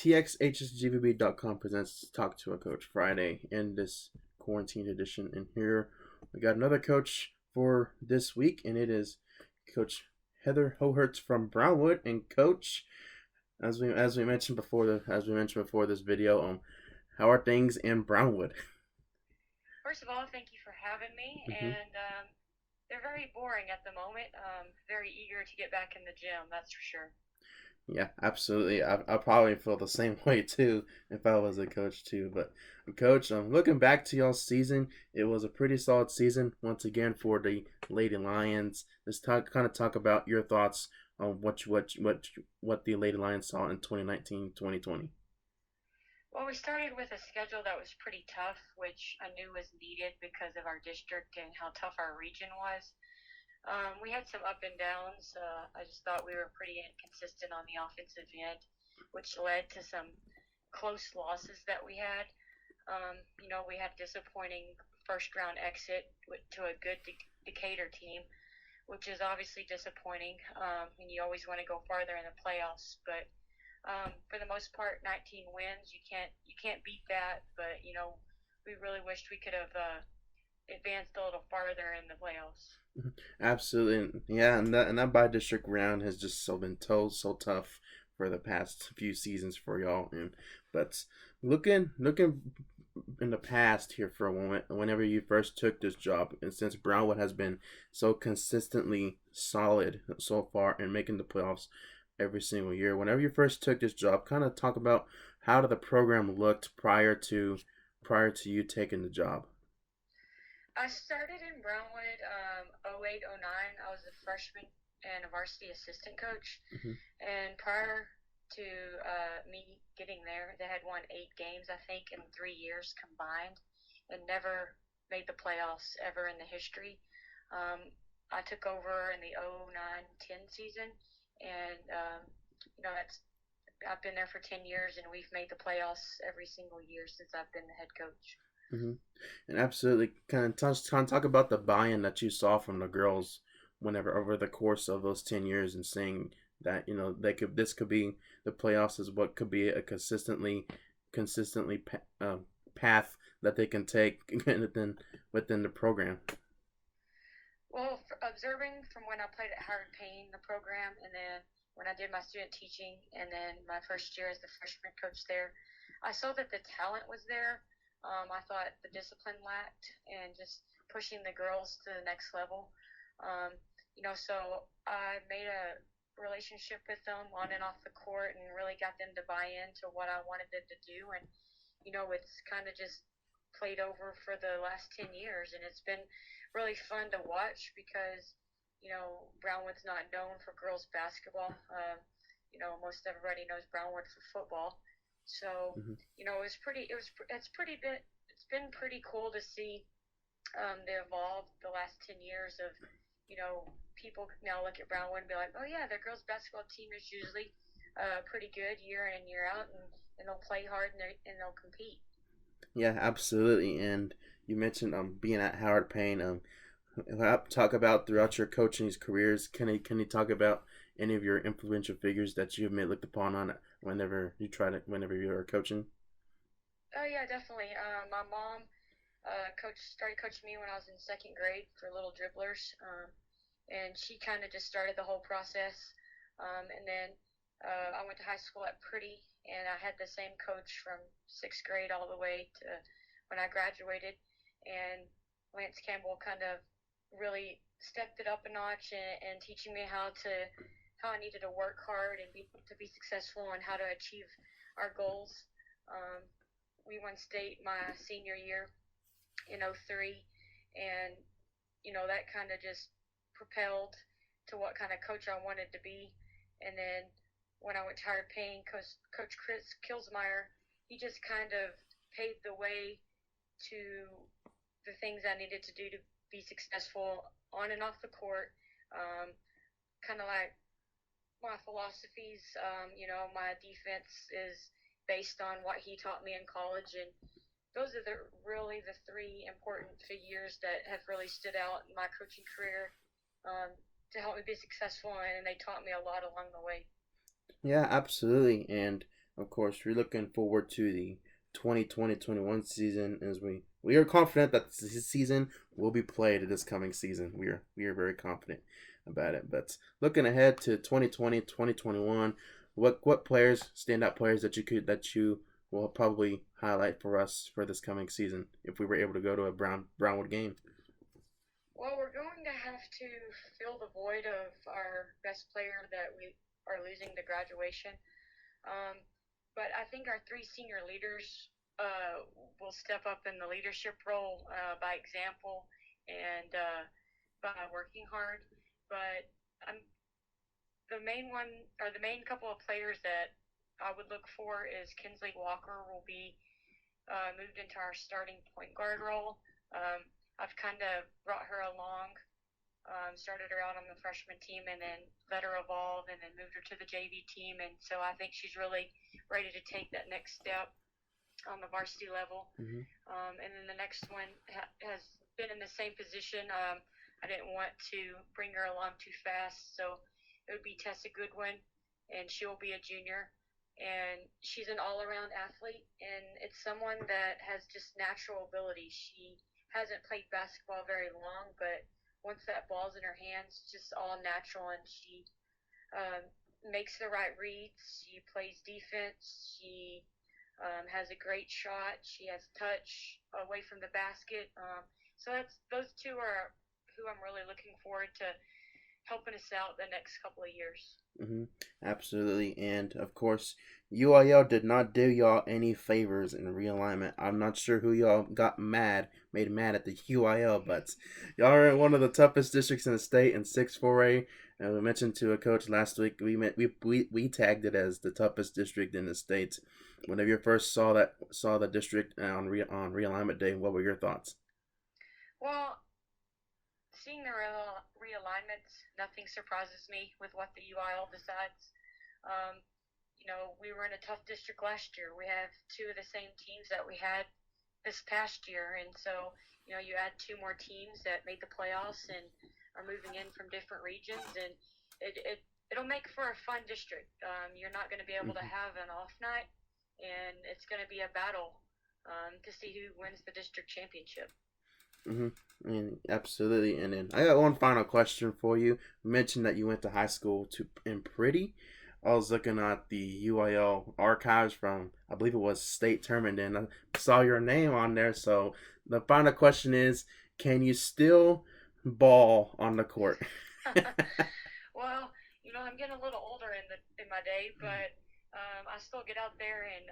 TXHSGBB.com presents Talk to a Coach Friday in this quarantine edition. And here we got another coach for this week, and it is Coach Heather Hohertz from Brownwood. And Coach, as we mentioned before this video, how are things in Brownwood? First of all, thank you for having me. Mm-hmm. And they're very boring at the moment. Very eager to get back in the gym, that's for sure. Yeah, absolutely. I probably feel the same way too if I was a coach too. But coach, looking back to y'all's season, it was a pretty solid season once again for the Lady Lions. Let's talk about your thoughts on what the Lady Lions saw in 2019-2020. Well, we started with a schedule that was pretty tough, which I knew was needed because of our district and how tough our region was. We had some up and downs. I just thought we were pretty inconsistent on the offensive end, which led to some close losses that we had. We had a disappointing first round exit to a good Decatur team, which is obviously disappointing. And you always want to go farther in the playoffs, but for the most part, 19 wins. You can't beat that, but we really wished we could have advanced a little farther in the playoffs. Absolutely, yeah, and that by district round has just been so tough for the past few seasons for y'all. And but looking in the past here for a moment, whenever you first took this job, and since Brownwood has been so consistently solid so far and making the playoffs every single year, whenever you first took this job, kind of talk about how did the program looked prior to you taking the job. I started in Brownwood 08, 09. I was a freshman and a varsity assistant coach. Mm-hmm. And prior to me getting there, they had won 8 games, I think, in 3 years combined and never made the playoffs ever in the history. I took over in the 09-10 season, and, that's I've been there for 10 years, and we've made the playoffs every single year since I've been the head coach. Mm-hmm. And absolutely, kind of talk about the buy-in that you saw from the girls whenever over the course of those 10 years, and saying that this could be the playoffs is what could be a consistently path that they can take within the program. Well, observing from when I played at Howard Payne, the program, and then when I did my student teaching, and then my first year as the freshman coach there, I saw that the talent was there. I thought the discipline lacked, and just pushing the girls to the next level. So I made a relationship with them on and off the court, and really got them to buy into what I wanted them to do. And it's kind of just played over for the last 10 years, and it's been really fun to watch because Brownwood's not known for girls basketball. Most everybody knows Brownwood for football. So Mm-hmm. it's been pretty cool to see the evolve the last 10 years of people now look at Brownwood and be like, oh yeah, their girls basketball team is usually pretty good year in and year out, and they'll play hard, and they'll compete. Yeah, absolutely. And you mentioned being at Howard Payne. Talk about throughout your coaching careers. Can you talk about any of your influential figures that you have looked upon on whenever you were coaching? Oh yeah, definitely. My mom started coaching me when I was in second grade for little dribblers, and she kind of just started the whole process. And then I went to high school at Pretty, and I had the same coach from sixth grade all the way to when I graduated. And Lance Campbell kind of really stepped it up a notch, and teaching me how I needed to work hard and to be successful, and how to achieve our goals. Um, we won state my senior year in '03, and that kind of just propelled to what kind of coach I wanted to be. And then when I went to Howard Payne, Coach Chris Kilsmeyer, he just kind of paved the way to the things I needed to do to be successful on and off the court. Kind of like my philosophies. My defense is based on what he taught me in college, and those are really the three important figures that have really stood out in my coaching career, to help me be successful, and they taught me a lot along the way. Yeah, absolutely. And of course, we're looking forward to the 2020-21 season as we are confident that this season will be played this coming season. We are very confident about it. But looking ahead to 2020-2021, what players, standout players that you will probably highlight for us for this coming season if we were able to go to a Brownwood game? Well, we're going to have to fill the void of our best player that we are losing to graduation. Um, but I think our three senior leaders will step up in the leadership role by example and by working hard. But I'm the main couple of players that I would look for is Kinsley Walker will be moved into our starting point guard role. I've kind of brought her along, started her out on the freshman team, and then let her evolve, and then moved her to the JV team. And so I think she's really ready to take that next step on the varsity level. Mm-hmm. And then the next one has been in the same position. I didn't want to bring her along too fast, so it would be Tessa Goodwin, and she will be a junior. And she's an all-around athlete, and it's someone that has just natural ability. She hasn't played basketball very long, but once that ball's in her hands, it's just all natural, and she makes the right reads. She plays defense. She has a great shot. She has touch away from the basket. So those two are who I'm really looking forward to helping us out the next couple of years. Mm-hmm. Absolutely, and of course, UIL did not do y'all any favors in realignment. I'm not sure who y'all made mad at the UIL, but y'all are in one of the toughest districts in the state in 6-4A. And we mentioned to a coach last week. We tagged it as the toughest district in the state. Whenever you first saw the district on realignment day, what were your thoughts? Well, seeing the realignments, nothing surprises me with what the UIL decides. Um, we were in a tough district last year. We have two of the same teams that we had this past year, and so you add two more teams that made the playoffs and are moving in from different regions, and it'll make for a fun district. You're not going to be able to Mm-hmm. have an off night, and it's going to be a battle to see who wins the district championship. Mm-hmm. And absolutely. And then I got one final question for you. You mentioned that you went to high school in Pretty. I was looking at the UIL archives from, I believe it was state tournament, and I saw your name on there. So the final question is, can you still ball on the court? Well, I'm getting a little older in my day, but I still get out there and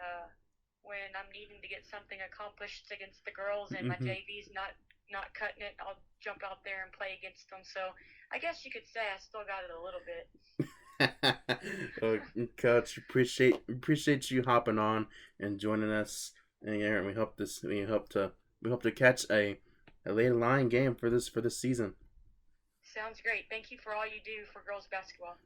when I'm needing to get something accomplished against the girls and my Mm-hmm. JV's not cutting it, I'll jump out there and play against them. So I guess you could say I still got it a little bit. Well, Coach, appreciate you hopping on and joining us. And yeah, we hope to catch a late line game for this season. Sounds great. Thank you for all you do for girls basketball.